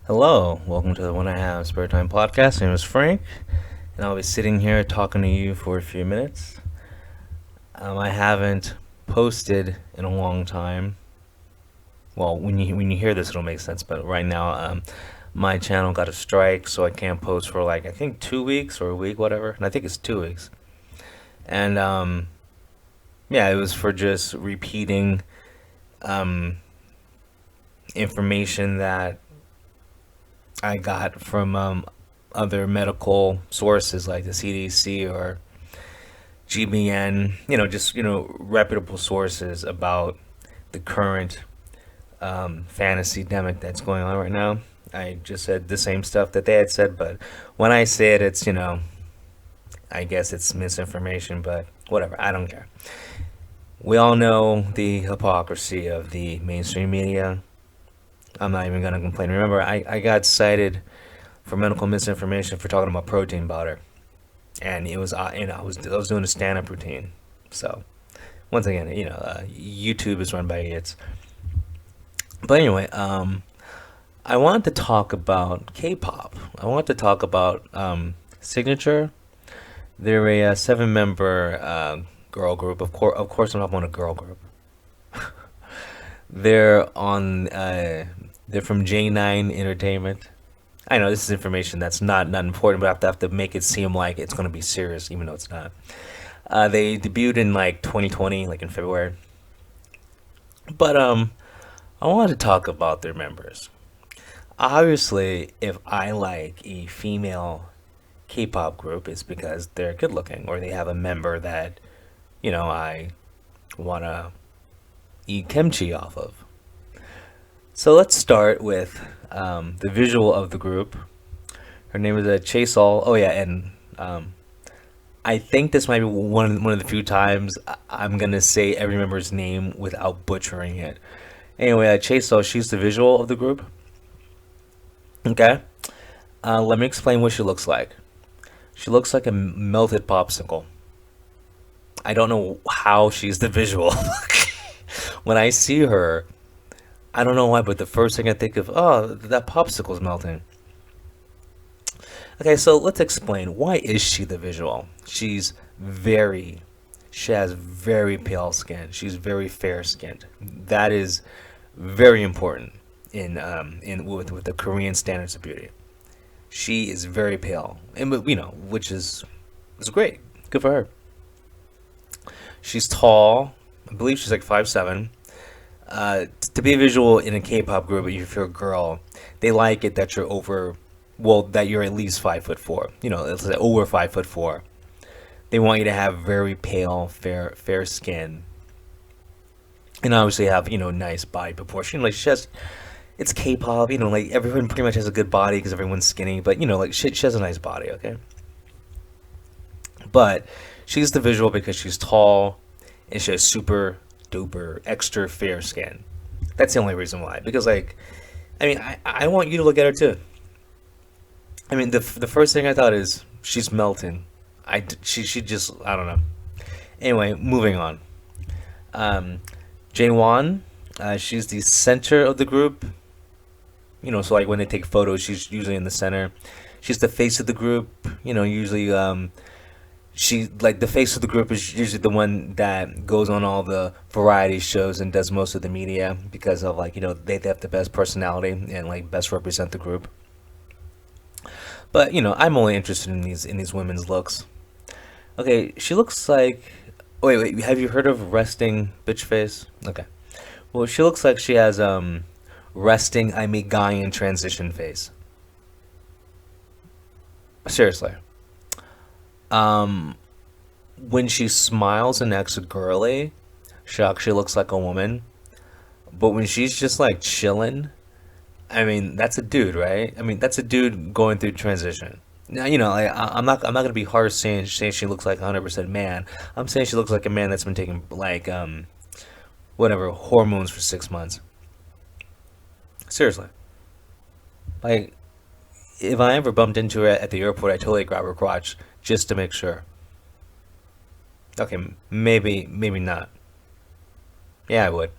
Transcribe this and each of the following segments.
Hello, welcome to the When I Have Spare Time podcast. My name is Frank, and I'll be sitting here talking to you for a few minutes. I haven't posted in a long time. Well, when you hear this, it'll make sense. But right now, my channel got a strike, so I can't post for like I think 2 weeks or a week, whatever. And I think it's 2 weeks. And yeah, it was for just repeating um, information that I got from other medical sources like the CDC or GBN, just reputable sources about the current fantasy demic that's going on right now. I just said the same stuff that they had said, but when I say it, it's I guess it's misinformation, but whatever. I don't care. We all know the hypocrisy of the mainstream media. I'm not even gonna complain. Remember, I got cited for medical misinformation for talking about protein powder, and it was I was doing a stand up routine. So once again, YouTube is run by idiots. But anyway, I wanted to talk about K-pop. I want to talk about Signature. They're a seven-member girl group. Of course, I'm not on a girl group. They're on. They're from J9 Entertainment. I know this is information that's not important, but I have to make it seem like it's going to be serious, even though it's not. They debuted in like 2020, like in February. But I wanted to talk about their members. Obviously, if I like a female K-pop group, it's because they're good looking or they have a member that I want to eat kimchi off of. So let's start with the visual of the group. Her name is Chase All. Oh yeah, and I think this might be one of the few times I'm gonna say every member's name without butchering it. Anyway, Chase All, she's the visual of the group. Okay, let me explain what she looks like. She looks like a melted popsicle. I don't know how she's the visual. When I see her, I don't know why, but the first thing I think of, oh, that popsicle's melting. Okay, so let's explain. Why is she the visual? She has very pale skin. She's very fair skinned. That is very important in with the Korean standards of beauty. She is very pale, and which is great. Good for her. She's tall. I believe she's like 5'7". To be visual in a K-pop group, if you're a girl, they like it that you're over, well, that you're at least 5'4". It's like over 5'4". They want you to have very pale, fair skin, and obviously have nice body proportion. Like it's K-pop. Like everyone pretty much has a good body because everyone's skinny, but like she has a nice body. Okay, but she's the visual because she's tall and she has super duper extra fair skin. That's the only reason why. Because like, I mean, I want you to look at her too. I mean, the first thing I thought is she's melting. She just I don't know. Anyway, moving on. Um, Jaewon, she's the center of the group. So like when they take photos, she's usually in the center. She's the face of the group. Usually she like the face of the group is usually the one that goes on all the variety shows and does most of the media because of like they have the best personality and like best represent the group. But I'm only interested in these women's looks. Okay, she looks like. Wait, have you heard of resting bitch face? Okay, well she looks like she has resting I mean guy in transition face. Seriously. Um, when she smiles and acts girly, she actually looks like a woman. But when she's just like chilling, I mean, that's a dude, right? I mean, that's a dude going through transition. Now, I'm not gonna be harsh saying she looks like 100% man. I'm saying she looks like a man that's been taking like whatever hormones for 6 months. Seriously, like if I ever bumped into her at the airport, I totally grab her crotch just to make sure. Okay, maybe not. Yeah, I would.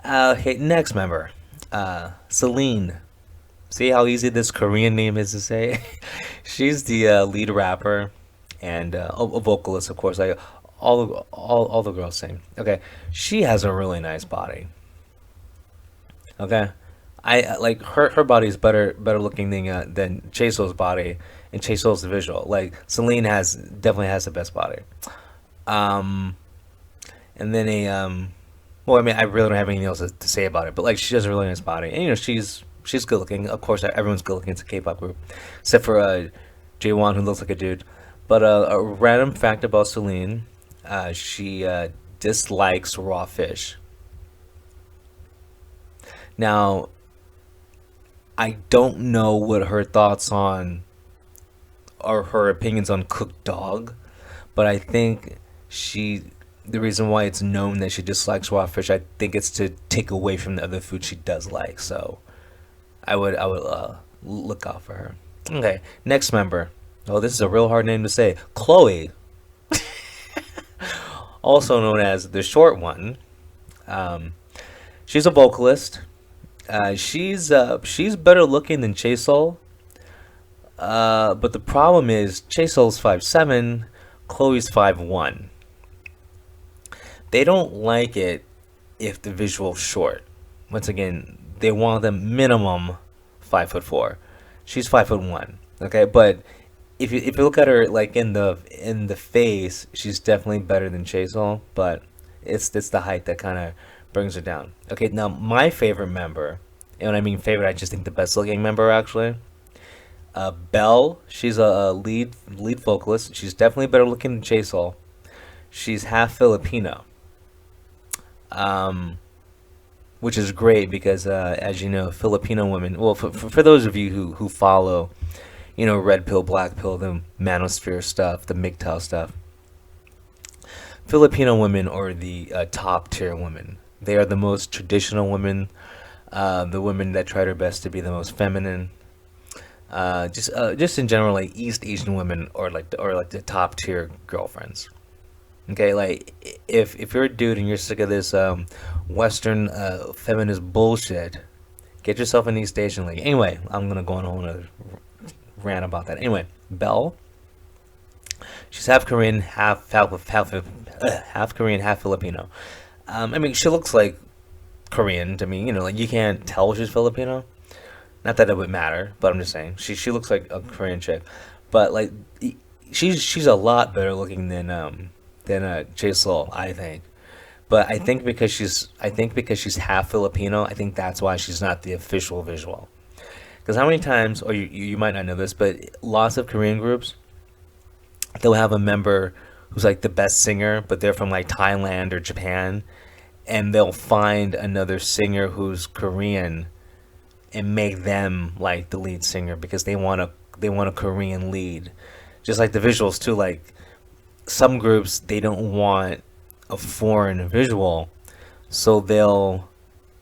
Okay, next member, Celine. See how easy this Korean name is to say? She's the lead rapper and a vocalist, of course. Like all the girls sing. Okay, she has a really nice body. Okay, like her body is better looking than Chasel's body and Chasel's visual. Like Celine has definitely has the best body. Um, and then well, I mean, I really don't have anything else to say about it, but like she has a really nice body, and she's good looking. Of course, everyone's good looking. It's a K-pop group, except for Jaewon, who looks like a dude. But a random fact about Celine, she dislikes raw fish. Now, I don't know what her thoughts on or her opinions on cooked dog, but I think she the reason why it's known that she dislikes raw fish, I think it's to take away from the other food she does like. So I would look out for her. Okay, next member. Oh, this is a real hard name to say. Chloe, also known as the short one. Um, she's a vocalist. She's better looking than Chaesol. But the problem is Chaesol's 5'7", Chloe's 5'1". They don't like it if the visual's short. Once again, they want them minimum 5'4". She's 5'1". Okay, but if you look at her like in the face, she's definitely better than Chaesol, but it's the height that kind of brings her down. Okay, now my favorite member, and when I mean favorite, I just think the best looking member actually. Belle, she's a lead vocalist. She's definitely better looking than Chaesol. She's half Filipino. Um, which is great because, as you know, Filipino women. Well, for those of you who follow, red pill, black pill, the manosphere stuff, the MGTOW stuff. Filipino women are the top tier women. They are the most traditional women, the women that try their best to be the most feminine. Just in general, like East Asian women or like the top tier girlfriends. Okay, like if you're a dude and you're sick of this Western feminist bullshit, get yourself an East Asian lady. Anyway, I'm gonna go on a whole other rant about that. Anyway, Belle, she's half Korean, half Korean, half Filipino. I mean, she looks like Korean to me. Like you can't tell she's Filipino. Not that it would matter, but I'm just saying she looks like a Korean chick. But like she's a lot better looking than Jay Soul, I think. But I think because she's half Filipino, I think that's why she's not the official visual. Because how many times, or you might not know this, but lots of Korean groups, they'll have a member who's like the best singer, but they're from like Thailand or Japan, and they'll find another singer who's Korean and make them like the lead singer because they want a Korean lead. Just like the visuals too, like some groups they don't want a foreign visual, so they'll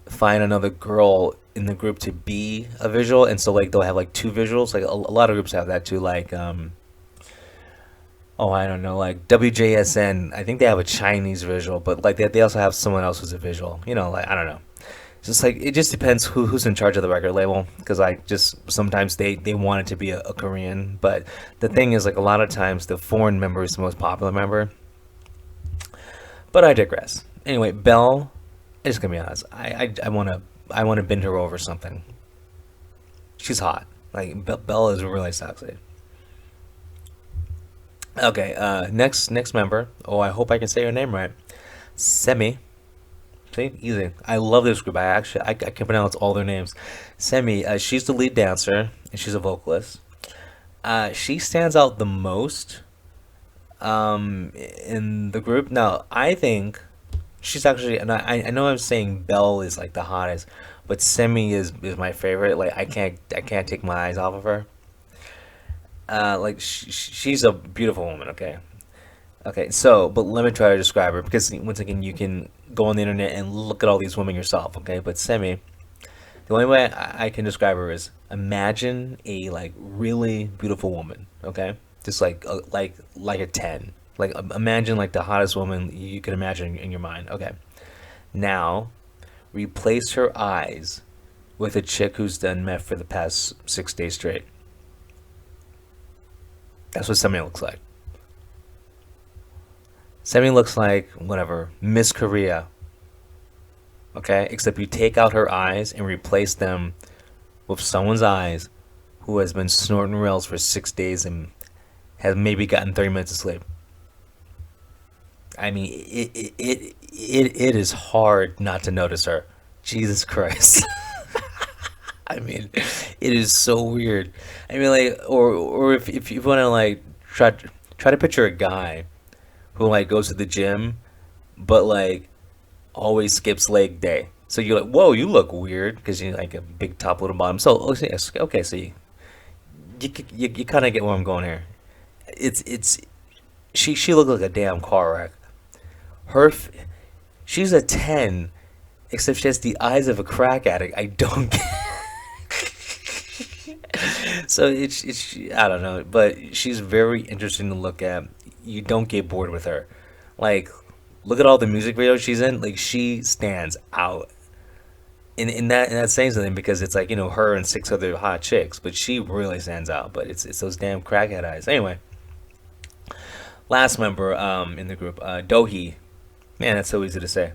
find another girl in the group to be a visual, and so like they'll have like two visuals. Like a lot of groups have that too. Like oh, I don't know, like WJSN. I think they have a Chinese visual, but like they also have someone else who's a visual. Like I don't know. It's just like it just depends who's in charge of the record label. Because like just sometimes they want it to be a Korean, but the thing is like a lot of times the foreign member is the most popular member. But I digress. Anyway, Belle, I'm just gonna be honest. I wanna bend her over something. She's hot. Like Belle is really sexy. Okay, next member. Oh, I hope I can say her name right. Semi. See, easy. I love this group. I can pronounce all their names. Semi. She's the lead dancer and she's a vocalist. She stands out the most in the group. Now, I think she's actually, and I know I'm saying Belle is like the hottest, but Semi is my favorite. Like I can't take my eyes off of her. Like she's a beautiful woman. Okay, okay. So, but let me try to describe her because once again, you can go on the internet and look at all these women yourself. Okay, but Semi, the only way I can describe her is imagine a like really beautiful woman. Okay, just like a 10. Like imagine like the hottest woman you could imagine in your mind. Okay, now replace her eyes with a chick who's done meth for the past 6 days straight. That's what Semi looks like. Semi looks like whatever Miss Korea. Okay, except you take out her eyes and replace them with someone's eyes who has been snorting rails for 6 days and has maybe gotten 30 minutes of sleep. I mean, it is hard not to notice her. Jesus Christ. I mean, it is so weird. I mean, like, or if you want to like try to picture a guy who like goes to the gym, but like always skips leg day. So you're like, whoa, you look weird because you're like a big top, little bottom. So okay, so you kind of get where I'm going here. It's she looked like a damn car wreck. Her f- she's a 10, except she has the eyes of a crack addict. I don't So it's I don't know, but she's very interesting to look at. You don't get bored with her. Like, look at all the music videos she's in. Like, she stands out. In that saying something because it's like her and six other hot chicks, but she really stands out. But it's those damn crackhead eyes. Anyway, last member in the group, Dohi. Man, that's so easy to say.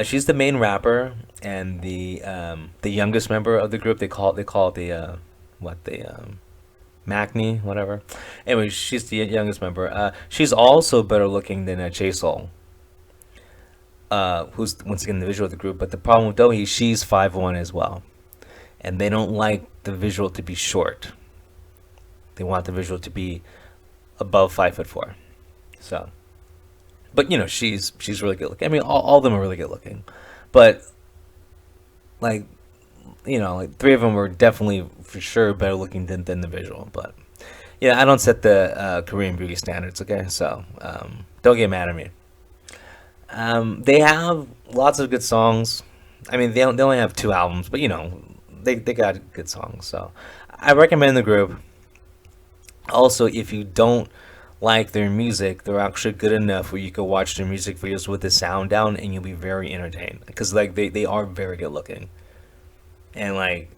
She's the main rapper and the youngest member of the group. They call it the what the Macne, whatever. Anyway, she's the youngest member. She's also better looking than Chaesol, who's once again the visual of the group. But the problem with Dohi, she's 5'1" as well, and they don't like the visual to be short. They want the visual to be above 5'4". So, but she's really good looking. I mean, all of them are really good looking, but like like three of them were definitely for sure better looking than the visual. But yeah, I don't set the Korean beauty standards. Okay, so don't get mad at me. They have lots of good songs. I mean, they only have 2 albums, but they got good songs. So I recommend the group. Also, if you don't like their music, they're actually good enough where you can watch their music videos with the sound down, and you'll be very entertained because like they are very good looking, and like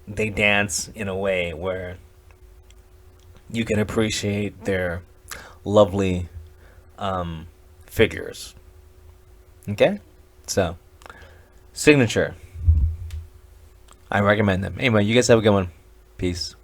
they dance in a way where you can appreciate their lovely figures. Okay, so Signature, I recommend them. Anyway, you guys have a good one. Peace.